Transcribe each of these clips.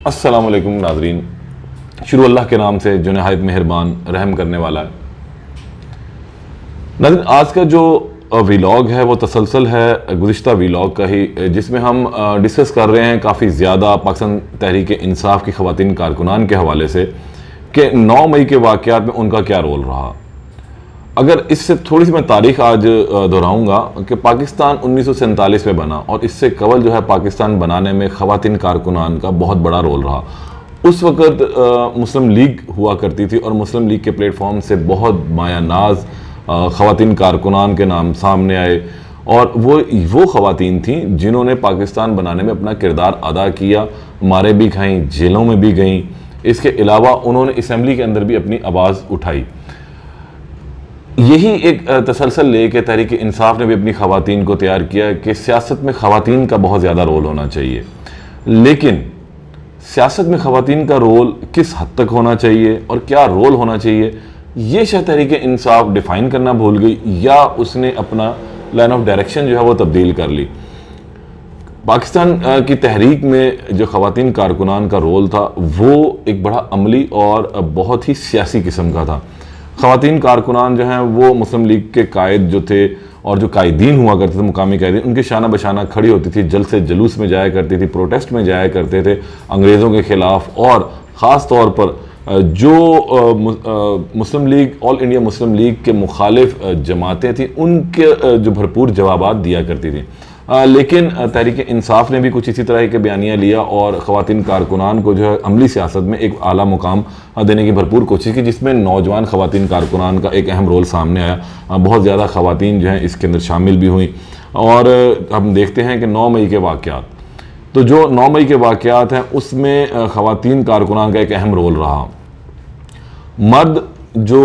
अस्सलाम वालेकुम नाज़रीन। शुरू अल्लाह के नाम से जो नहायत मेहरबान रहम करने वाला है। नाज़रीन, आज का जो व्लॉग है वो तसलसल है गुज़िश्ता व्लॉग का ही, जिसमें हम डिस्कस कर रहे हैं काफ़ी ज़्यादा पाकिस्तान तहरीक इंसाफ की ख़वातीन कारकुनान के हवाले से कि 9 मई के वाक़यात में उनका क्या रोल रहा। अगर इससे थोड़ी सी मैं तारीख आज दोहराऊंगा कि पाकिस्तान 1947 में बना और इससे कबल जो है पाकिस्तान बनाने में ख़वातीन कारकुनान का बहुत बड़ा रोल रहा। उस वक़्त मुस्लिम लीग हुआ करती थी और मुस्लिम लीग के प्लेटफॉर्म से बहुत माया नाज ख़वातीन कारकुनान के नाम सामने आए और वो ख़वातीन थीं जिन्होंने पाकिस्तान बनाने में अपना किरदार अदा किया, मारे भी खाईं, जेलों में भी गईं। इसके अलावा उन्होंने असम्बली के अंदर भी अपनी आवाज़ उठाई। यही एक तसलसल लेके तहरीक इंसाफ ने भी अपनी ख़वातीन को तैयार किया कि सियासत में ख़वातीन का बहुत ज़्यादा रोल होना चाहिए, लेकिन सियासत में ख़वातीन का रोल किस हद तक होना चाहिए और क्या रोल होना चाहिए, ये शायद तहरीक इंसाफ डिफ़ाइन करना भूल गई या उसने अपना लाइन ऑफ डायरेक्शन जो है वो तब्दील कर ली। पाकिस्तान की तहरीक में जो ख़वातीन कारकुनान का रोल था वो एक बड़ा अमली और बहुत ही सियासी किस्म का था। ख़वातीन कारकुनान जो हैं वो मुस्लिम लीग के कायद जो थे और जो कायदीन हुआ करते थे, मुकामी कायदीन, उनके शाना बशाना खड़ी होती थी, जलसे जुलूस में जाया करती थी, प्रोटेस्ट में जाया करते थे अंग्रेज़ों के ख़िलाफ़। और ख़ास तौर पर जो मुस्लिम लीग, ऑल इंडिया मुस्लिम लीग के मुखालिफ जमातें थीं, उनके जो भरपूर जवाबात दिया करती थी। लेकिन तहरीक इंसाफ ने भी कुछ इसी तरह के बयानिया लिया और ख़वातीन कारकुनान को जो है अमली सियासत में एक आला मुकाम देने की भरपूर कोशिश की, जिसमें नौजवान ख़वातीन कारकुनान का एक अहम रोल सामने आया। बहुत ज़्यादा ख़वातीन जो हैं इसके अंदर शामिल भी हुई। और हम देखते हैं कि 9 मई के वाक़यात, तो जो 9 मई के वाक़यात हैं उसमें ख़वातीन कारकुनान का एक अहम रोल रहा। मर्द जो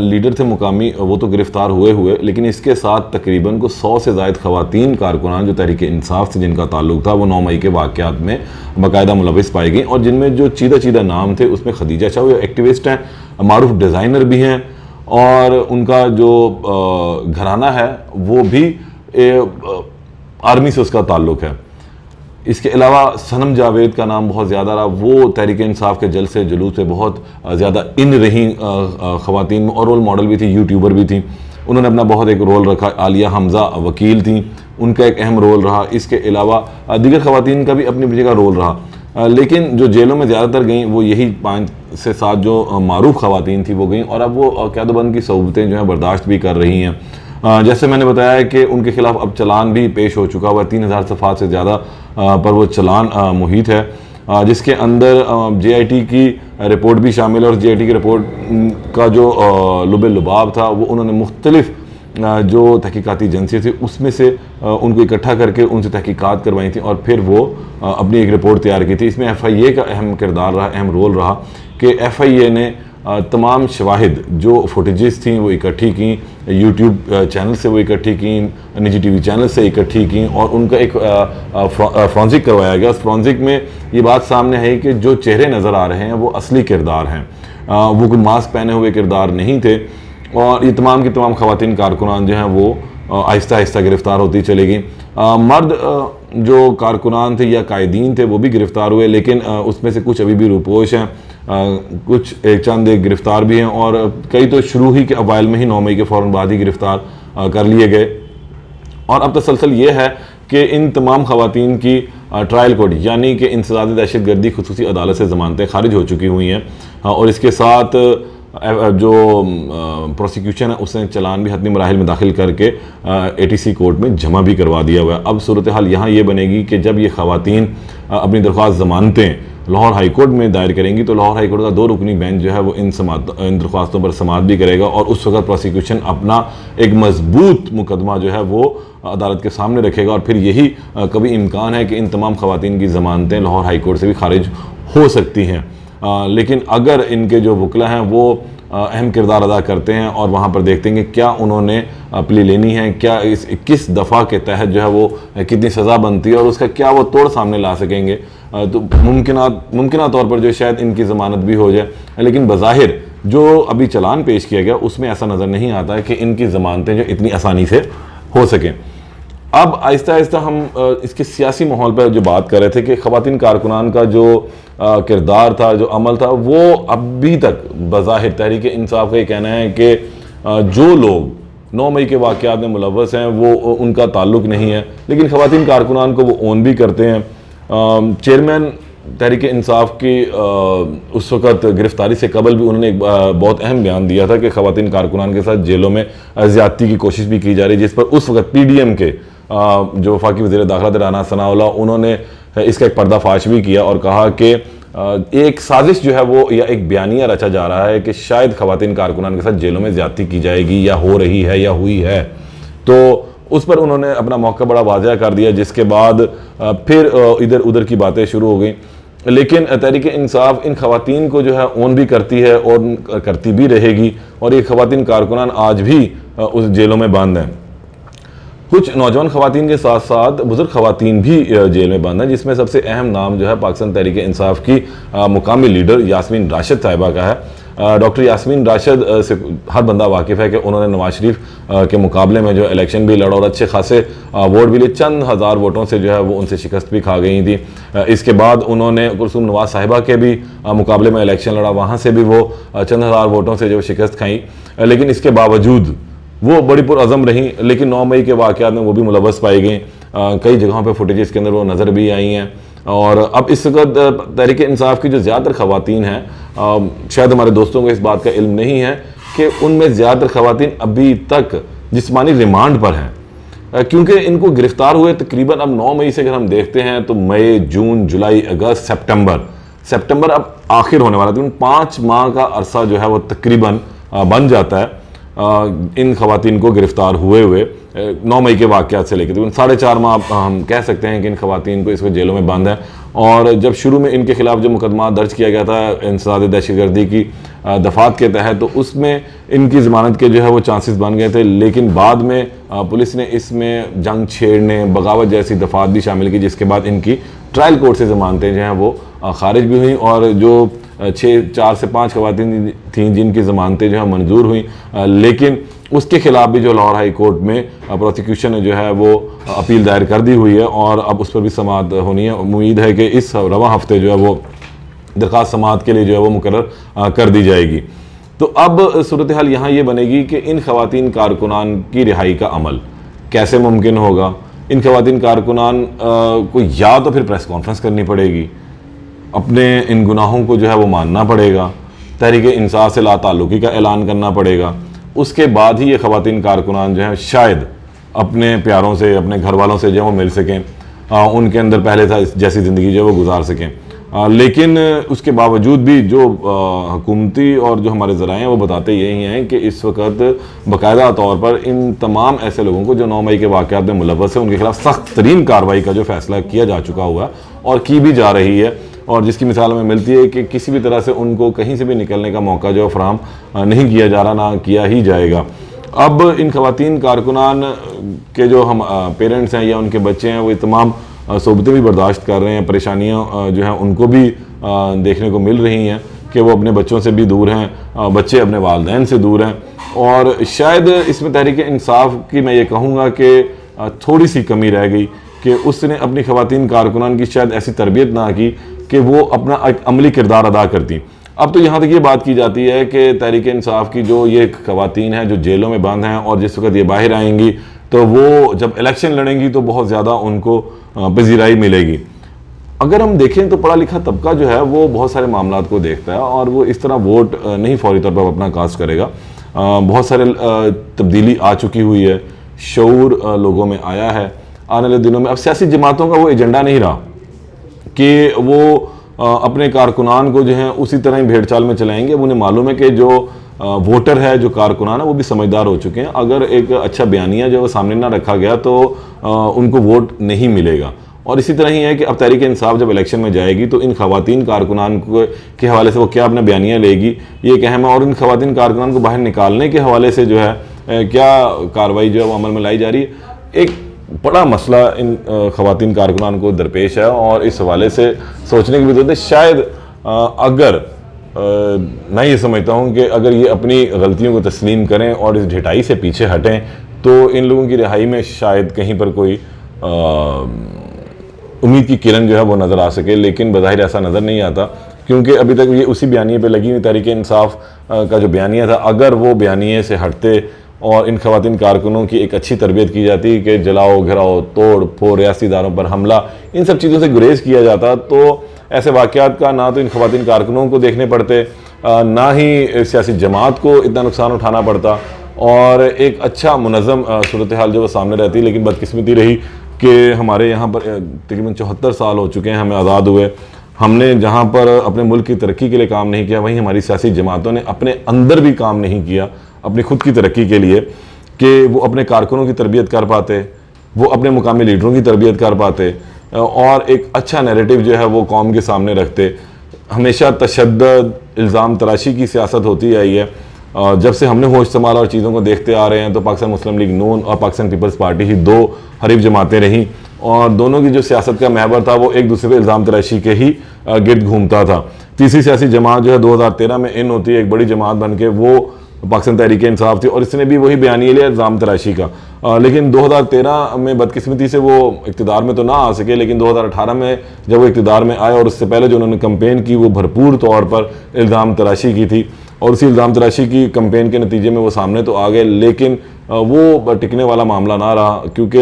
लीडर थे मुकामी वो तो गिरफ़्तार हुए, लेकिन इसके साथ तकरीबन को 100 से ज़ायद ख़वातीन कारकुनान जो तहरीक इंसाफ से जिनका ताल्लुक़ था वो 9 मई के वाक़यात में बाकायदा मुलविस पाई गई। और जिनमें जो चीदा नाम थे उसमें खदीजा शाह, वो एक्टिविस्ट हैं, मारूफ डिज़ाइनर भी हैं और उनका जो घराना है वो भी आर्मी से उसका ताल्लुक़ है। इसके अलावा सनम जावेद का नाम बहुत ज़्यादा रहा, वो तहरीक इंसाफ के जलसे जुलूस से बहुत ज़्यादा इन रही ख़वातीन में और रोल मॉडल भी थी, यूट्यूबर भी थी। उन्होंने अपना बहुत एक रोल रखा। आलिया हमज़ा वकील थी, उनका एक अहम रोल रहा। इसके अलावा दीगर ख़वातीन का भी अपनी जगह रोल रहा, लेकिन जो जेलों में ज़्यादातर गई वो यही 5 से 7 जो मारूफ ख़वातीन थी वो गई और अब वो क़ैदोबंद की सऊबतें जो हैं बर्दाश्त भी कर रही हैं। जैसे मैंने बताया कि उनके खिलाफ अब चलान भी पेश हो चुका हुआ है, 3000 सफ़ात से ज़्यादा पर वो चलान मुहित है, जिसके अंदर JIT की रिपोर्ट भी शामिल है। और JIT की रिपोर्ट का जो लुबे लुबाब था वो उन्होंने मुख्तलिफ जो तहकीकाती एजेंसी थी उसमें से उनको इकट्ठा करके उनसे तहकीकात करवाई थी और फिर वो अपनी एक रिपोर्ट तैयार की थी। इसमें FIA का अहम किरदार रहा, अहम रोल रहा कि FIA ने तमाम शवाहिद जो फुटेजेस थी वो इकट्ठी की, यूट्यूब चैनल से वो इकट्ठी की, निजी TV चैनल से इकट्ठी की और उनका एक फ्रॉन्जिक करवाया गया। उस फ्रॉन्जिक में ये बात सामने है कि जो चेहरे नज़र आ रहे हैं वो असली किरदार हैं, वो कोई मास्क पहने हुए किरदार नहीं थे। और ये तमाम की तमाम ख़वातीन कारकुनान जो हैं वो आहिस्ता आहिस्ता गिरफ़्तार होती चली गई। मर्द जो कारकुनान थे या कायदीन थे वो भी गिरफ़्तार हुए, लेकिन उसमें से कुछ अभी भी रुपोश हैं, कुछ एक चंद एक गिरफ़्तार भी हैं और कई तो शुरू ही के अवाइल में ही 9 मई के फ़ौरन बाद ही गिरफ़्तार कर लिए गए। और अब तसलसल ये है कि इन तमाम ख़वातीन की ट्रायल कोर्ट यानी कि इंसदाद दहशतगर्दी खुसूसी अदालत से ज़मानतें खारिज हो चुकी हुई हैं और इसके साथ जो प्रोसिक्यूशन है उसने चलान भी हतमी मराहिल में दाखिल करके ATC कोर्ट में जमा भी करवा दिया हुआ है। अब सूरत हाल यहाँ ये बनेगी कि जब ये ख़वातीन अपनी दरख्वास्त ज़मानतें लाहौर हाई कोर्ट में दायर करेंगी तो लाहौर हाई कोर्ट का 2 रुकनी बेंच जो है वो इन दरख्वास्तों पर समाअत भी करेगा और उस वक्त प्रोसिक्यूशन अपना एक मजबूत मुकदमा जो है वो अदालत के सामने रखेगा और फिर यही कभी इम्कान है कि इन तमाम ख़वातीन की ज़मानतें लाहौर हाई कोर्ट से भी खारिज हो सकती हैं। लेकिन अगर इनके जो वकला हैं वो अहम किरदार अदा करते हैं और वहाँ पर देखते हैं कि क्या उन्होंने प्ली लेनी है, क्या इस 21 दफ़ा के तहत जो है वो कितनी सज़ा बनती है और उसका क्या वो तोड़ सामने ला सकेंगे, तो मुमकिन तौर पर जो शायद इनकी ज़मानत भी हो जाए। लेकिन बज़ाहिर जो अभी चलान पेश किया गया उसमें ऐसा नज़र नहीं आता है कि इनकी ज़मानतें जो इतनी आसानी से हो सकें। अब आहिस्ता आहिस्ता हम इसके सियासी माहौल पर जो बात कर रहे थे कि ख़वातीन कारकुनान का जो किरदार था, जो अमल था, वो अभी तक बज़ाहिर तहरीक इंसाफ का ये कहना है कि जो लोग 9 मई के वाक़यात में मुलव्वस हैं वो उनका ताल्लुक नहीं है, लेकिन ख़वातीन कारकुनान को वो ओन भी करते हैं। चेयरमैन तहरीक इंसाफ की उस वक़्त गिरफ्तारी से कबल भी उन्होंने एक बहुत अहम बयान दिया था कि ख़वातीन कारकुनान के साथ जेलों में ज़्यादती की कोशिश भी की जा रही है, जिस पर उस वक़्त PDM के जो वफाकी वज़ीर दाखिला राना सनाउल्लाह, उन्होंने इसका एक पर्दाफाश भी किया और कहा कि एक साजिश जो है वो या एक बयानिया रचा जा रहा है कि शायद ख़वातीन कारकुनान के साथ जेलों में ज़्यादती की जाएगी या हो रही है या हुई है। तो उस पर उन्होंने अपना मौका बड़ा वाज़ह कर दिया, जिसके बाद फिर इधर उधर की बातें शुरू हो गई। लेकिन तहरीक इंसाफ इन ख़वातीन को जो है ओन भी करती है और करती भी रहेगी, और ये ख़वातीन कारकुनान आज भी उस जेलों में बंद हैं। कुछ नौजवान ख़वातीन के साथ साथ बुज़ुर्ग ख़वातीन भी जेल में बंद हैं, जिसमें सबसे अहम नाम जो है पाकिस्तान तहरीक इंसाफ की मुकामी लीडर यास्मीन राशिद साहिबा का है। डॉक्टर यास्मीन राशिद से हर बंदा वाकिफ़ है कि उन्होंने नवाज शरीफ के मुकाबले में जो इलेक्शन भी लड़ा और अच्छे खासे वोट भी लिए, चंद हज़ार वोटों से जो है वो उनसे शिकस्त भी खा गई थी। इसके बाद उन्होंने कुलसूम नवाज साहिबा के भी मुकाबले में इलेक्शन लड़ा, वहाँ से भी वो चंद हज़ार वोटों से जो शिकस्त खाई, लेकिन इसके बावजूद वो बड़ी पुरअज़म रहीं। लेकिन 9 मई के वाक़यात में वो भी मुलव्वस पाई गई, कई जगहों पे फुटेजेस के अंदर वो नज़र भी आई हैं। और अब इस वक्त तहरीक इंसाफ की जो ज़्यादातर ख़वातीन हैं, शायद हमारे दोस्तों को इस बात का इल्म नहीं है कि उनमें ज़्यादातर ख़वातीन अभी तक जिस्मानी रिमांड पर हैं, क्योंकि इनको गिरफ़्तार हुए तकरीबन अब 9 मई से अगर हम देखते हैं तो मई, जून, जुलाई, अगस्त, सितंबर अब आखिर होने वाला है। 5 माह का अरसा जो है वो तकरीबन बन जाता है इन ख़वातीन को गिरफ़्तार हुए 9 मई के वाक़यात से लेकर तकरीबन 4.5 माह हम कह सकते हैं कि इन ख़वातीन को इसको जेलों में बंद है। और जब शुरू में इनके खिलाफ जो मुकदमा दर्ज किया गया था इंसदाद दहशतगर्दी की दफ़ात के तहत, तो उसमें इनकी ज़मानत के जो है वो चांसेस बन गए थे, लेकिन बाद में पुलिस ने इसमें जंग छेड़ने, बगावत जैसी दफ़ात भी शामिल की, जिसके बाद इनकी ट्रायल कोर्ट से ज़मानतें जो हैं वो खारिज भी हुई, और जो 4 से 5 ख़वातीन थीं जिनकी ज़मानतें जो है मंजूर हुई, लेकिन उसके खिलाफ भी जो लाहौर हाई कोर्ट में प्रोसिक्यूशन ने जो है वो अपील दायर कर दी हुई है, और अब उस पर भी समाअत होनी है। उम्मीद है कि इस रवा हफ्ते जो है वो दरख्वास्त समाअत के लिए जो है वो मुकर्रर कर दी जाएगी। तो अब सूरत हाल यहाँ ये बनेगी कि इन ख़वातीन कारकुनान की रिहाई का अमल कैसे मुमकिन होगा। इन ख़वातीन कारकुनान को या तो फिर प्रेस कॉन्फ्रेंस करनी पड़ेगी, अपने इन गुनाहों को जो है वो मानना पड़ेगा, तहरीक इंसाफ से लाताल्लुकी का ऐलान करना पड़ेगा, उसके बाद ही ये ख़वातीन कारकुनान जो हैं शायद अपने प्यारों से, अपने घर वालों से जो है वो मिल सकें, उनके अंदर पहले था जैसी ज़िंदगी जो है वो गुजार सकें। लेकिन उसके बावजूद भी जो हुकूमती और जो हमारे ज़राए हैं वो बताते यही हैं कि इस वक्त बाकायदा तौर पर इन तमाम ऐसे लोगों को जो 9 मई के वाक़यात में मुलव्वस हैं उनके खिलाफ सख्त तरीन कार्रवाई का जो फ़ैसला किया जा चुका हुआ है और की भी जा रही है, और जिसकी मिसाल हमें मिलती है कि किसी भी तरह से उनको कहीं से भी निकलने का मौका जो फराहम नहीं किया जा रहा, ना किया ही जाएगा। अब इन ख़वातीन कारकुनान के जो हम पेरेंट्स हैं या उनके बच्चे हैं वो तमाम सोबतें भी बर्दाश्त कर रहे हैं, परेशानियाँ जो हैं उनको भी देखने को मिल रही हैं कि वो अपने बच्चों से भी दूर हैं, बच्चे अपने वालिदैन से दूर हैं। और शायद इसमें तहरीक इंसाफ की मैं ये कहूँगा कि थोड़ी सी कमी रह गई कि उसने अपनी ख़वातीन कारकुनान की शायद ऐसी तरबियत ना की कि वो अपना एक अमली किरदार अदा करती। अब तो यहाँ तक ये बात की जाती है कि तहरीक इंसाफ की जो ये ख़वातीन हैं जो जेलों में बंद हैं और जिस वक्त ये बाहर आएंगी तो वो जब इलेक्शन लड़ेंगी तो बहुत ज़्यादा उनको पजीराई मिलेगी। अगर हम देखें तो पढ़ा लिखा तबका जो है वो बहुत सारे मामलात को देखता है और वो इस तरह वोट नहीं फौरी तौर पर अपना कास्ट करेगा। बहुत सारे तब्दीली आ चुकी हुई है, शऊर लोगों में आया है। आने वाले दिनों में अब सियासी जमातों का वो एजेंडा नहीं रहा कि वो अपने कारकुनान को जो है उसी तरह ही भेड़ चाल में चलाएंगे। अब उन्हें मालूम है कि जो वोटर है, जो कारकुनान है, वो भी समझदार हो चुके हैं। अगर एक अच्छा बयानिया जो सामने ना रखा गया तो उनको वोट नहीं मिलेगा। और इसी तरह ही है कि अब तहरीक इंसाफ जब इलेक्शन में जाएगी तो इन ख़वातीन कारकुनान के हवाले से वो क्या अपना बयानिया लेगी, ये एक अहम है। और इन ख़वातीन कारकुनान को बाहर निकालने के हवाले से जो है क्या कार्रवाई जो है वो अमल में लाई जा रही है, एक बड़ा मसला इन ख़वातीन कारकुनान को दरपेश है। और इस हवाले से सोचने की भी जरूरत है। शायद अगर मैं ये समझता हूँ कि अगर ये अपनी गलतियों को तस्लीम करें और इस ढिठाई से पीछे हटें तो इन लोगों की रिहाई में शायद कहीं पर कोई उम्मीद की किरण जो है वो नज़र आ सके, लेकिन बज़ाहिर ऐसा नज़र नहीं आता, क्योंकि अभी तक ये उसी बयानिए पे लगी हुई तहरीक इंसाफ का जो बयानिया था, अगर वो बयानिए से हटते और इन खवातीन कारकुनों की एक अच्छी तरबियत की जाती कि जलाओ, घिराओ, तोड़ फोड़, रियासती इदारों पर हमला, इन सब चीज़ों से गुरेज किया जाता, तो ऐसे वाक़यात का ना तो इन खवातीन कारकुनों को देखने पड़ते, ना ही सियासी जमात को इतना नुकसान उठाना पड़ता, और एक अच्छा मुनज़्ज़म सूरत हाल जो वो सामने रहती। लेकिन बदकिस्मती रही कि हमारे यहाँ पर तकरीबन 74 साल हो चुके हैं हमें आज़ाद हुए, हमने जहाँ पर अपने मुल्क की तरक्की के लिए काम नहीं किया, वहीं हमारी सियासी जमातों ने अपने अंदर भी काम नहीं किया अपनी खुद की तरक्की के लिए, कि वो अपने कारकुनों की तरबियत कर पाते, वो अपने मुकामी लीडरों की तरबियत कर पाते, और एक अच्छा नैरेटिव जो है वो कौम के सामने रखते। हमेशा तशद्दुद, इल्ज़ाम तराशी की सियासत होती आई है। जब से हमने होश संभाला और चीज़ों को देखते आ रहे हैं, तो पाकिस्तान मुस्लिम लीग नून और पाकिस्तान पीपल्स पार्टी ही दो हरीफ जमातें रहीं, और दोनों की जो सियासत का महवर था वो एक दूसरे पर इल्ज़ाम तराशी के ही गिर्द घूमता था। तीसरी सियासी जमात जो है 2013 में इन होती है, एक बड़ी जमात बन के, वो पाकिस्तान तहरीक इंसाफ थी, और इसने भी वही बयानिया लिया इल्ज़ाम तराशी का। लेकिन 2013 में बदकिस्मती से वो इक़्तिदार में तो ना आ सके, लेकिन 2018 में जब वो इक़्तिदार में आए और उससे पहले जो उन्होंने कैंपेन की वो भरपूर तौर पर इल्ज़ाम तराशी की थी, और उसी इल्ज़ाम तराशी की कैंपेन के नतीजे में वो सामने तो आ गए, लेकिन वो टिकने वाला मामला ना रहा, क्योंकि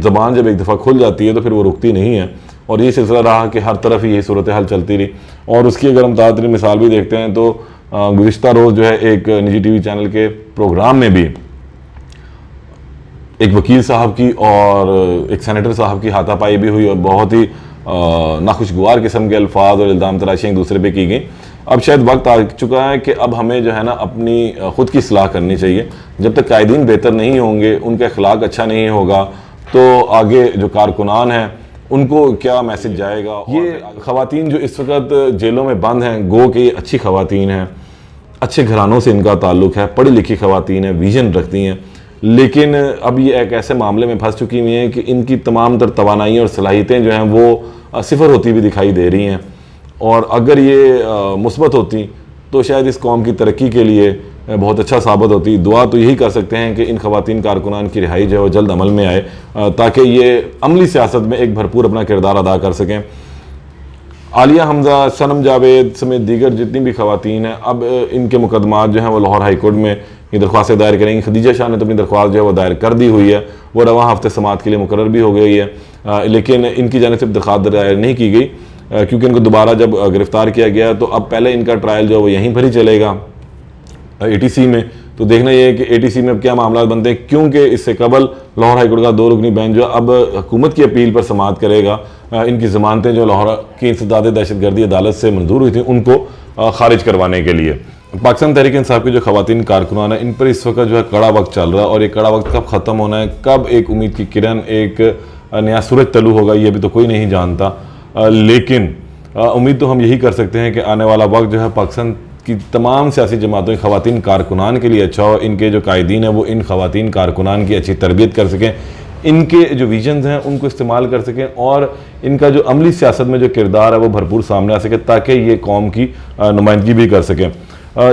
ज़बान जब एक दफ़ा खुल जाती है तो फिर वो रुकती नहीं है, और ये सिलसिला रहा कि हर तरफ ही यही सूरत हाल चलती रही। और उसकी अगर हम ताज़ा मिसाल भी देखते हैं तो गुज़िश्ता रोज़ जो है एक निजी टीवी चैनल के प्रोग्राम में भी एक वकील साहब की और एक सेनेटर साहब की हाथापाई भी हुई, और बहुत ही नाखुशगवार किस्म के अल्फाज और इल्ज़ाम तराशी एक दूसरे पे की गई। अब शायद वक्त आ चुका है कि अब हमें जो है ना अपनी ख़ुद की इस्लाह करनी चाहिए। जब तक कायदीन बेहतर नहीं होंगे, उनका अखलाक अच्छा नहीं होगा, तो आगे जो कारकुनान हैं उनको क्या मैसेज जाएगा। ये ख़वातीन जो इस वक्त जेलों में बंद हैं, गो कि ये अच्छी ख़वातीन हैं, अच्छे घरानों से इनका ताल्लुक़ है, पढ़ी लिखी ख़वातीन हैं, विजन रखती हैं, लेकिन अब ये एक ऐसे मामले में फंस चुकी हुई हैं कि इनकी तमाम तर तवानाई और सलाहियतें जो हैं वो सिफर होती हुई दिखाई दे रही हैं। और अगर ये मुस्बत होती तो शायद इस कौम की तरक्की के लिए बहुत अच्छा साबित होती। दुआ तो यही कर सकते हैं कि इन खवातीन कारकुनान की रिहाई जो है वो जल्द अमल में आए, ताकि ये अमली सियासत में एक भरपूर अपना किरदार अदा कर सकें। आलिया हमजा, सनम जावेद समेत दीगर जितनी भी खवातीन हैं, अब इनके मुकदमात जो हैं वो लाहौर हाई कोर्ट में ये दरख्वास्तें दायर करेंगी। खदीजा शाह ने तो अपनी दरख्वास्त जो है वो दायर कर दी हुई है, वो रवां हफ्ते समाअत के लिए मुकर्रर भी हो गई है, लेकिन इनकी जानिब से दरख्वास्त दायर नहीं की गई, क्योंकि इनको दोबारा जब गिरफ़्तार किया गया तो अब पहले इनका ट्रायल जो है वो यहीं पर ही चलेगा ATC में। तो देखना ये है कि ATC में अब क्या मामला बनते हैं, क्योंकि इससे कबल लाहौर हाईकोर्ट का 2 रुकनी बेंच जो अब हुकूमत की अपील पर समाअत करेगा। इनकी ज़मानतें जो लाहौर की इंसदाद दहशतगर्दी अदालत से मंजूर हुई थी उनको खारिज करवाने के लिए। पाकिस्तान तहरीक इंसाफ की जो खवातीन कारकुनान है, इन पर इस वक्त जो है कड़ा वक्त चल रहा है, और ये कड़ा वक्त कब ख़त्म होना है, कब एक उम्मीद की किरण, एक नया सूरज तलू होगा, ये भी तो कोई नहीं जानता। लेकिन उम्मीद तो हम यही कर सकते हैं कि आने वाला वक्त जो है पाकिस्तान की तमाम सियासी जमातों की खवातीन कारकुनान के लिए अच्छा हो। इनके जो कायदीन हैं वो इन खवातीन कारकुनान की अच्छी तरबियत कर सकें, इनके जो विजन्स हैं उनको इस्तेमाल कर सकें, और इनका जो अमली सियासत में जो किरदार है वो भरपूर सामने आ सके, ताकि ये कौम की नुमाइंदगी भी कर सकें।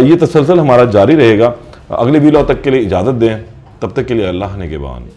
ये तसलसल हमारा जारी रहेगा। अगले वीडियो तक के लिए इजाज़त दें, तब तक के लिए अल्लाह निगहबान।